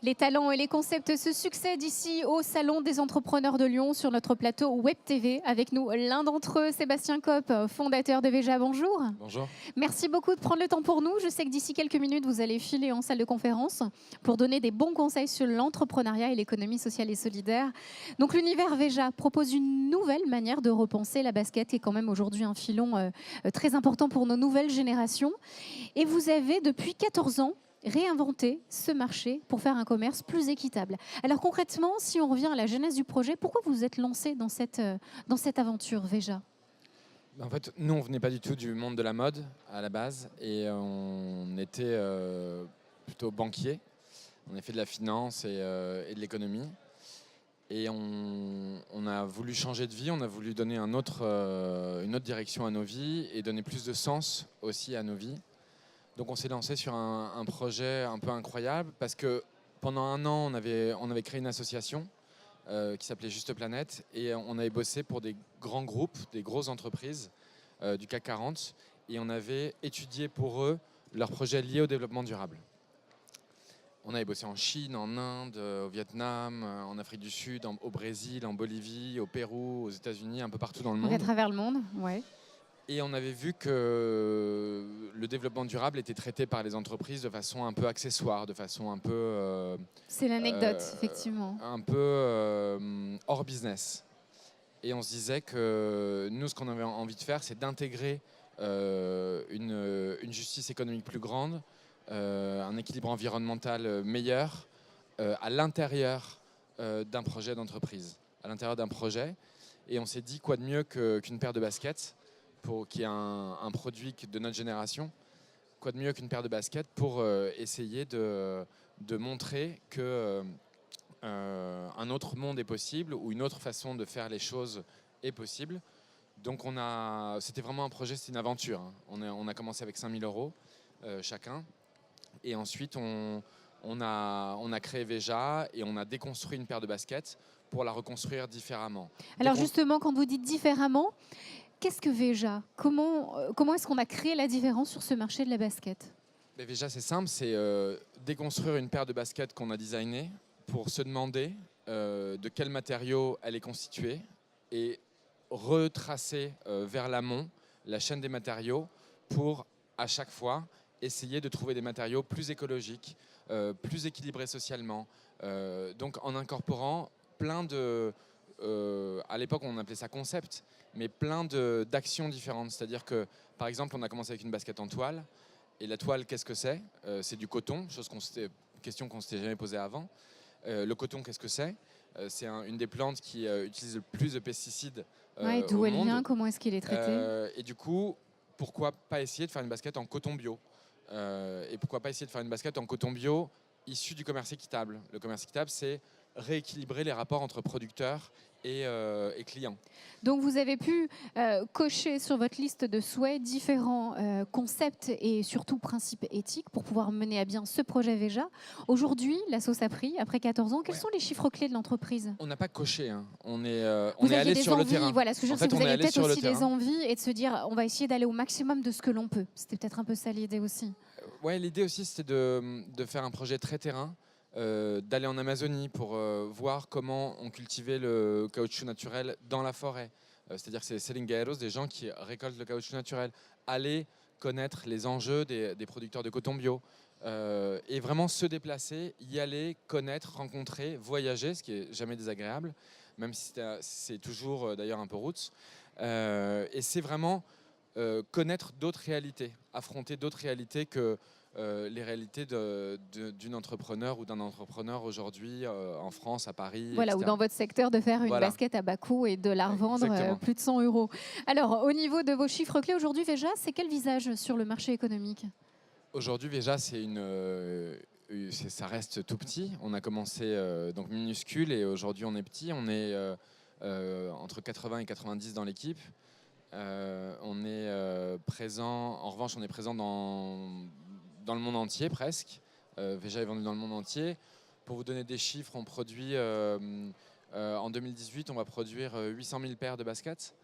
Les talents et les concepts se succèdent ici au Salon des entrepreneurs de Lyon sur notre plateau Web TV. Avec nous, l'un d'entre eux, Sébastien Kopp, fondateur de Veja. Bonjour. Bonjour. Merci beaucoup de prendre le temps pour nous. Je sais que d'ici quelques minutes, vous allez filer en salle de conférence pour donner des bons conseils sur l'entrepreneuriat et l'économie sociale et solidaire. Donc l'univers Veja propose une nouvelle manière de repenser la basket, qui est quand même aujourd'hui un filon très important pour nos nouvelles générations. Et vous avez, depuis 14 ans, réinventer ce marché pour faire un commerce plus équitable. Alors concrètement, si on revient à la genèse du projet, pourquoi vous vous êtes lancé dans cette aventure Veja ? En fait, nous, on venait pas du tout du monde de la mode à la base et on était plutôt banquier. On a fait de la finance et de l'économie. Et on a voulu changer de vie, on a voulu donner une autre direction à nos vies et donner plus de sens aussi à nos vies. Donc on s'est lancé sur un projet un peu incroyable parce que pendant un an, on avait créé une association qui s'appelait Juste Planète et on avait bossé pour des grands groupes, des grosses entreprises du CAC 40 et on avait étudié pour eux leurs projets liés au développement durable. On avait bossé en Chine, en Inde, au Vietnam, en Afrique du Sud, au Brésil, en Bolivie, au Pérou, aux États-Unis, un peu partout dans le monde. À travers le monde, ouais. Et on avait vu que le développement durable était traité par les entreprises de façon un peu accessoire, de façon un peu... C'est l'anecdote, effectivement. Un peu hors business. Et on se disait que nous, ce qu'on avait envie de faire, c'est d'intégrer une justice économique plus grande, un équilibre environnemental meilleur à l'intérieur d'un projet d'entreprise, à l'intérieur d'un projet. Et on s'est dit quoi de mieux qu'une paire de baskets, qui est un produit de notre génération, quoi de mieux qu'une paire de baskets pour essayer de montrer que un autre monde est possible ou une autre façon de faire les choses est possible. Donc c'était vraiment un projet, c'était une aventure. Hein. On a commencé avec 5 000 € chacun. Et ensuite, on a créé Veja et on a déconstruit une paire de baskets pour la reconstruire différemment. Alors justement, quand vous dites différemment, qu'est-ce que Veja ? Comment est-ce qu'on a créé la différence sur ce marché de la basket ? Veja, c'est simple, c'est déconstruire une paire de baskets qu'on a designées pour se demander de quel matériau elle est constituée et retracer vers l'amont la chaîne des matériaux pour, à chaque fois, essayer de trouver des matériaux plus écologiques, plus équilibrés socialement. Donc en incorporant plein de... à l'époque, on appelait ça concept, mais plein d'actions différentes. C'est-à-dire que, par exemple, on a commencé avec une basket en toile. Et la toile, qu'est-ce que c'est ? C'est du coton, question qu'on ne s'était jamais posée avant. Le coton, qu'est-ce que c'est ? C'est une des plantes qui utilise le plus de pesticides d'où au elle monde. vient, comment est-ce qu'il est traité ? Et du coup, pourquoi pas essayer de faire une basket en coton bio ? Et pourquoi pas essayer de faire une basket en coton bio issu du commerce équitable ? Le commerce équitable, c'est rééquilibrer les rapports entre producteurs et clients. Donc vous avez pu cocher sur votre liste de souhaits différents concepts et surtout principes éthiques pour pouvoir mener à bien ce projet Veja. Aujourd'hui, la sauce a pris, après 14 ans. Quels sont les chiffres clés de l'entreprise ? On n'a pas coché, hein. On est des allé sur envies, le terrain. Voilà, ce que je veux dire, c'est que vous avez peut-être aussi des terrain. envies et de se dire on va essayer d'aller au maximum de ce que l'on peut. C'était peut-être un peu ça l'idée aussi. Ouais, l'idée aussi c'était de faire un projet très terrain. D'aller en Amazonie pour voir comment on cultivait le caoutchouc naturel dans la forêt. C'est-à-dire que c'est seringueiros, des gens qui récoltent le caoutchouc naturel. Aller connaître les enjeux des producteurs de coton bio. Et vraiment se déplacer, y aller, connaître, rencontrer, voyager, ce qui est jamais désagréable, même si c'est toujours d'ailleurs un peu roots. Et c'est vraiment connaître d'autres réalités, affronter d'autres réalités que les réalités d'une entrepreneur ou d'un entrepreneur aujourd'hui en France, à Paris, voilà, etc. ou dans votre secteur, de faire une basket à bas coût et de la revendre plus de 100 €. Alors, au niveau de vos chiffres clés aujourd'hui, Veja, c'est quel visage sur le marché économique ? Aujourd'hui, Veja, ça reste tout petit. On a commencé donc minuscule et aujourd'hui, on est petit. On est entre 80 et 90 dans l'équipe. On est présent, en revanche, on est présent dans le monde entier presque. Veja est vendu dans le monde entier. Pour vous donner des chiffres, on produit en 2018, on va produire 800 000 paires de baskets.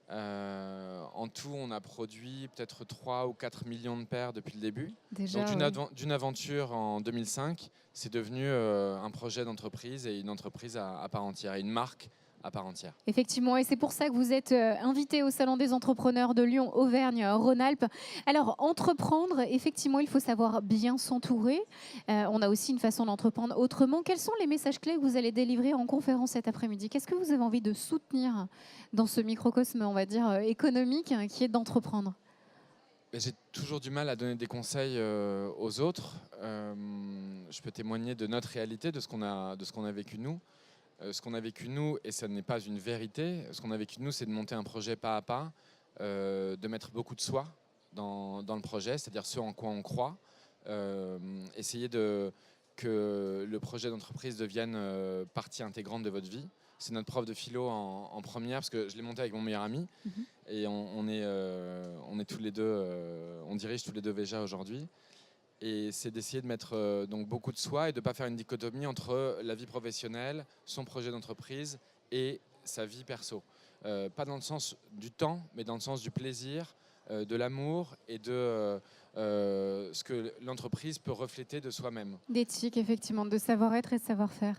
En tout, on a produit peut-être 3 ou 4 millions de paires depuis le début. Déjà, Donc d'une aventure en 2005, c'est devenu un projet d'entreprise et une entreprise à part entière, et une marque à part entière. effectivement, et c'est pour ça que vous êtes invité au Salon des entrepreneurs de Lyon, Auvergne-Rhône-Alpes. Alors, entreprendre, effectivement, il faut savoir bien s'entourer. On a aussi une façon d'entreprendre autrement. Quels sont les messages clés que vous allez délivrer en conférence cet après-midi? Qu'est-ce que vous avez envie de soutenir dans ce microcosme, on va dire, économique qui est d'entreprendre? J'ai toujours du mal à donner des conseils aux autres. Je peux témoigner de notre réalité, de ce qu'on a vécu nous. Ce qu'on a vécu nous, et ça n'est pas une vérité, ce qu'on a vécu nous, c'est de monter un projet pas à pas, de mettre beaucoup de soi dans le projet, c'est-à-dire ce en quoi on croit, essayer que le projet d'entreprise devienne partie intégrante de votre vie. C'est notre prof de philo en première, parce que je l'ai monté avec mon meilleur ami, et on est tous les deux, on dirige tous les deux Veja aujourd'hui. Et c'est d'essayer de mettre donc beaucoup de soi et de ne pas faire une dichotomie entre la vie professionnelle, son projet d'entreprise et sa vie perso. Pas dans le sens du temps, mais dans le sens du plaisir, de l'amour et de ce que l'entreprise peut refléter de soi-même. D'éthique, effectivement, de savoir-être et de savoir-faire.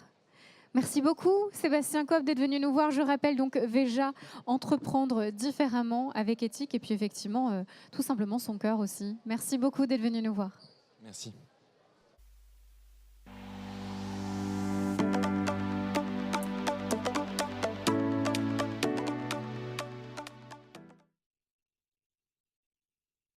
Merci beaucoup, Sébastien Coff, d'être venu nous voir. Je rappelle donc Veja, entreprendre différemment avec éthique et puis effectivement, tout simplement son cœur aussi. Merci beaucoup d'être venu nous voir. Merci.